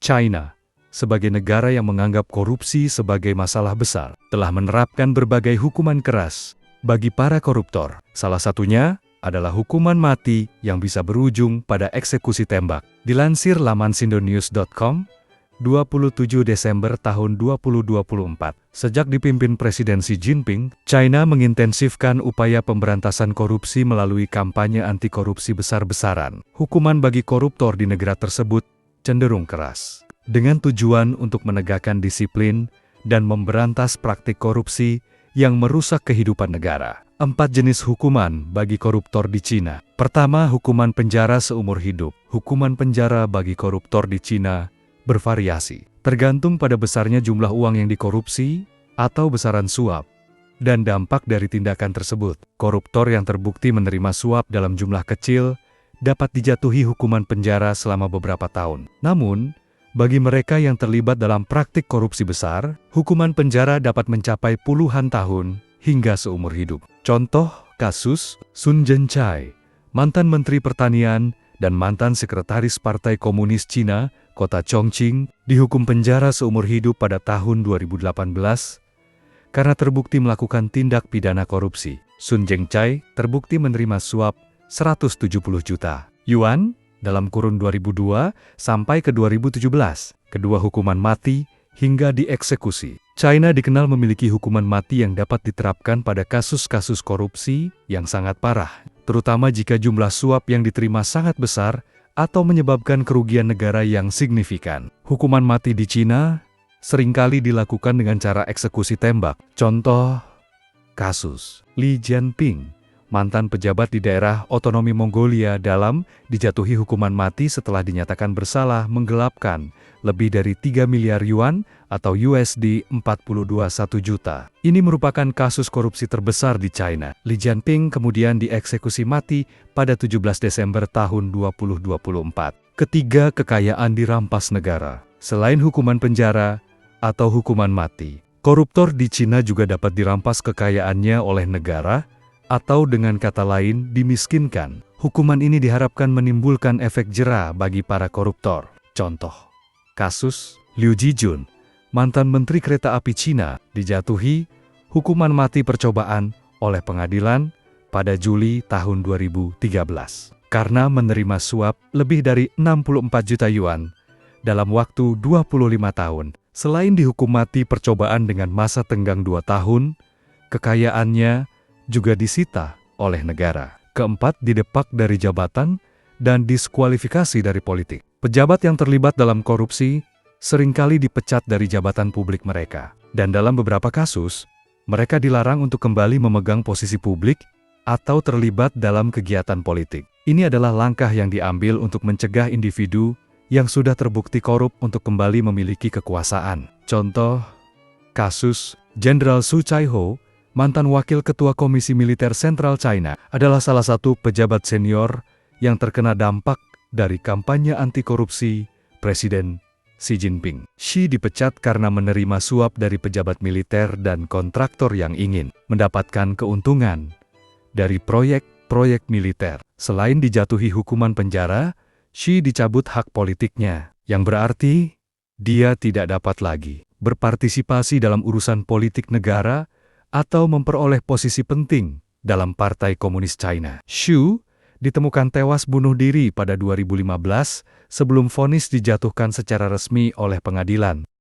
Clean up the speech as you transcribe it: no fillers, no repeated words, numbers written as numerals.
China, sebagai negara yang menganggap korupsi sebagai masalah besar, telah menerapkan berbagai hukuman keras bagi para koruptor. Salah satunya adalah hukuman mati yang bisa berujung pada eksekusi tembak. Dilansir laman sindonews.com, 27 Desember tahun 2024, sejak dipimpin Presiden Xi Jinping, China mengintensifkan upaya pemberantasan korupsi melalui kampanye anti-korupsi besar-besaran. Hukuman bagi koruptor di negara tersebut cenderung keras, dengan tujuan untuk menegakkan disiplin dan memberantas praktik korupsi yang merusak kehidupan negara. 4 jenis hukuman bagi koruptor di Cina. Pertama, hukuman penjara seumur hidup. Hukuman penjara bagi koruptor di Cina bervariasi, tergantung pada besarnya jumlah uang yang dikorupsi atau besaran suap dan dampak dari tindakan tersebut. Koruptor yang terbukti menerima suap dalam jumlah kecil dapat dijatuhi hukuman penjara selama beberapa tahun. Namun, bagi mereka yang terlibat dalam praktik korupsi besar, hukuman penjara dapat mencapai puluhan tahun hingga seumur hidup. Contoh kasus Sun Zhenchai, mantan Menteri Pertanian dan mantan Sekretaris Partai Komunis Cina, Kota Chongqing, dihukum penjara seumur hidup pada tahun 2018 karena terbukti melakukan tindak pidana korupsi. Sun Zhenchai terbukti menerima suap 170 juta yuan dalam kurun 2002 sampai ke 2017, kedua hukuman mati hingga dieksekusi. China dikenal memiliki hukuman mati yang dapat diterapkan pada kasus-kasus korupsi yang sangat parah, terutama jika jumlah suap yang diterima sangat besar atau menyebabkan kerugian negara yang signifikan. Hukuman mati di Cina seringkali dilakukan dengan cara eksekusi tembak. Contoh kasus Li Jianping, mantan pejabat di daerah otonomi Mongolia dalam dijatuhi hukuman mati setelah dinyatakan bersalah menggelapkan lebih dari 3 miliar yuan atau USD 42,1 juta. Ini merupakan kasus korupsi terbesar di China. Li Jianping kemudian dieksekusi mati pada 17 Desember tahun 2024. Ketiga, kekayaan dirampas negara. Selain hukuman penjara atau hukuman mati, koruptor di Cina juga dapat dirampas kekayaannya oleh negara atau dengan kata lain dimiskinkan. Hukuman ini diharapkan menimbulkan efek jera bagi para koruptor. Contoh kasus Liu Zhijun, mantan Menteri Kereta Api Cina, dijatuhi hukuman mati percobaan oleh pengadilan pada Juli tahun 2013 karena menerima suap lebih dari 64 juta yuan dalam waktu 25 tahun. Selain dihukum mati percobaan dengan masa tenggang 2 tahun, kekayaannya juga disita oleh negara. Keempat, didepak dari jabatan dan diskualifikasi dari politik. Pejabat yang terlibat dalam korupsi seringkali dipecat dari jabatan publik mereka. Dan dalam beberapa kasus, mereka dilarang untuk kembali memegang posisi publik atau terlibat dalam kegiatan politik. Ini adalah langkah yang diambil untuk mencegah individu yang sudah terbukti korup untuk kembali memiliki kekuasaan. Contoh kasus Jenderal Su Chaiho, mantan Wakil Ketua Komisi Militer Sentral China, adalah salah satu pejabat senior yang terkena dampak dari kampanye anti-korupsi Presiden Xi Jinping. Xi dipecat karena menerima suap dari pejabat militer dan kontraktor yang ingin mendapatkan keuntungan dari proyek-proyek militer. Selain dijatuhi hukuman penjara, Xi dicabut hak politiknya, yang berarti dia tidak dapat lagi berpartisipasi dalam urusan politik negara atau memperoleh posisi penting dalam Partai Komunis China. Xu ditemukan tewas bunuh diri pada 2015 sebelum vonis dijatuhkan secara resmi oleh pengadilan.